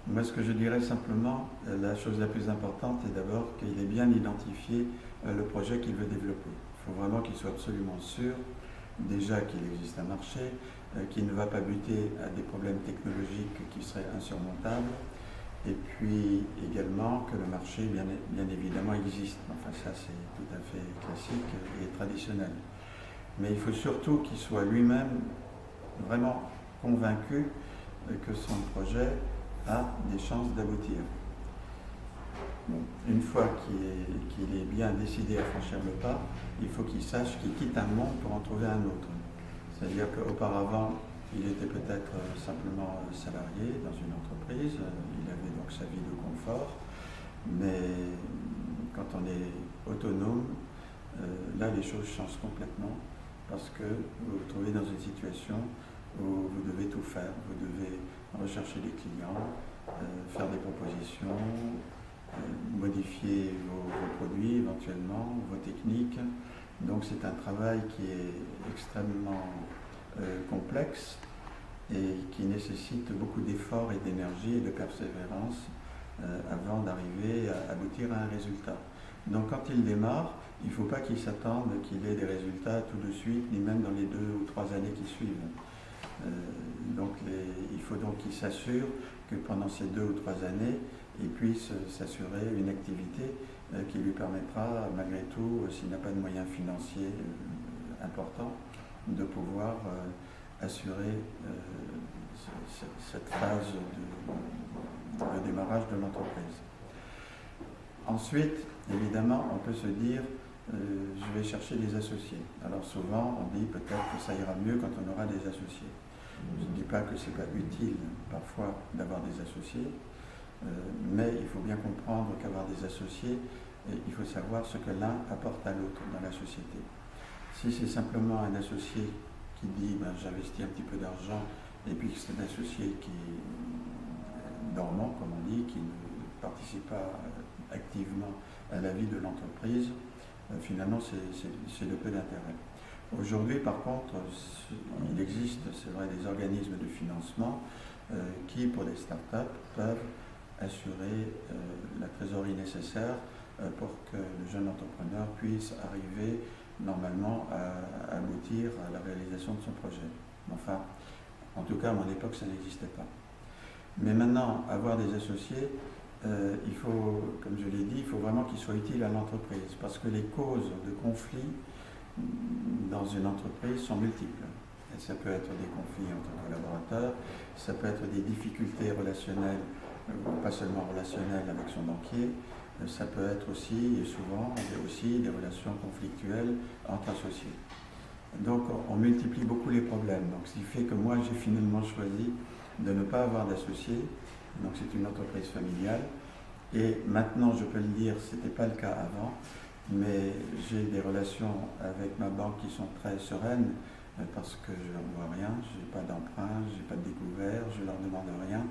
Moi, ce que je dirais simplement, la chose la plus importante est d'abord qu'il ait bien identifié le projet qu'il veut développer. Il faut vraiment qu'il soit absolument sûr, déjà qu'il existe un marché, qu'il ne va pas buter à des problèmes technologiques qui seraient insurmontables, et puis également que le marché, bien évidemment, existe. Enfin, ça, c'est tout à fait classique et traditionnel. Mais il faut surtout qu'il soit lui-même vraiment convaincu que son projet a des chances d'aboutir. Bon, une fois qu'il est bien décidé à franchir le pas, il faut qu'il sache qu'il quitte un monde pour en trouver un autre. C'est-à-dire qu'auparavant, il était peut-être simplement salarié dans une entreprise, il avait donc sa vie de confort, mais quand on est autonome, là les choses changent complètement parce que vous vous trouvez dans une situation où vous devez tout faire, vous devez rechercher des clients, faire des propositions, modifier vos produits éventuellement, vos techniques. Donc c'est un travail qui est extrêmement complexe et qui nécessite beaucoup d'efforts et d'énergie et de persévérance avant d'arriver à aboutir à un résultat. Donc quand il démarre, il ne faut pas qu'il s'attende qu'il ait des résultats tout de suite, ni même dans les 2 ou 3 années qui suivent. Il faut donc qu'il s'assure que pendant ces 2 ou 3 années, il puisse s'assurer une activité qui lui permettra, malgré tout, s'il n'a pas de moyens financiers importants, de pouvoir assurer cette phase de démarrage de l'entreprise. Ensuite, évidemment, on peut se dire je vais chercher des associés. Alors souvent, on dit peut-être que ça ira mieux quand on aura des associés. Je ne dis pas que ce n'est pas utile parfois d'avoir des associés, mais il faut bien comprendre qu'avoir des associés, il faut savoir ce que l'un apporte à l'autre dans la société. Si c'est simplement un associé qui dit j'investis un petit peu d'argent et puis que c'est un associé qui est dormant, comme on dit, qui ne participe pas activement à la vie de l'entreprise, finalement c'est de peu d'intérêt. Aujourd'hui, par contre, il existe, c'est vrai, des organismes de financement qui, pour des startups, peuvent assurer la trésorerie nécessaire pour que le jeune entrepreneur puisse arriver normalement à aboutir à la réalisation de son projet. Enfin, en tout cas, à mon époque, ça n'existait pas. Mais maintenant, avoir des associés, il faut, comme je l'ai dit, il faut vraiment qu'ils soient utiles à l'entreprise, parce que les causes de conflits dans une entreprise sont multiples. Et ça peut être des conflits entre collaborateurs, ça peut être des difficultés relationnelles, pas seulement relationnelles avec son banquier, ça peut être aussi, et souvent, aussi des relations conflictuelles entre associés. Donc on multiplie beaucoup les problèmes. Donc ce qui fait que moi j'ai finalement choisi de ne pas avoir d'associés. Donc c'est une entreprise familiale. Et maintenant je peux le dire, ce n'était pas le cas avant, mais j'ai des relations avec ma banque qui sont très sereines parce que je leur dois rien, je n'ai pas d'emprunt, je n'ai pas de découvert, je ne leur demande rien.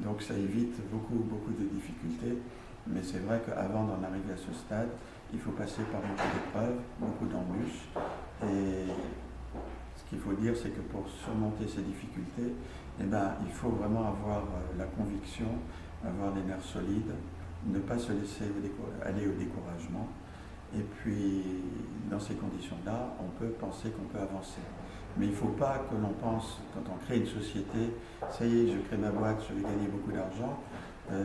Donc ça évite beaucoup de difficultés. Mais c'est vrai qu'avant d'en arriver à ce stade, il faut passer par beaucoup d'épreuves, beaucoup d'embûches. Et ce qu'il faut dire, c'est que pour surmonter ces difficultés, il faut vraiment avoir la conviction, avoir les nerfs solides, ne pas se laisser aller au découragement. Et puis, dans ces conditions-là, on peut penser qu'on peut avancer. Mais il ne faut pas que l'on pense, quand on crée une société, ça y est, je crée ma boîte, je vais gagner beaucoup d'argent.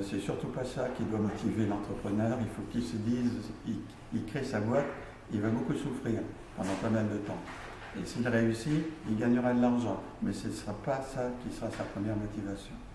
C'est surtout pas ça qui doit motiver l'entrepreneur. Il faut qu'il se dise, il crée sa boîte, il va beaucoup souffrir pendant pas mal de temps. Et s'il réussit, il gagnera de l'argent. Mais ce ne sera pas ça qui sera sa première motivation.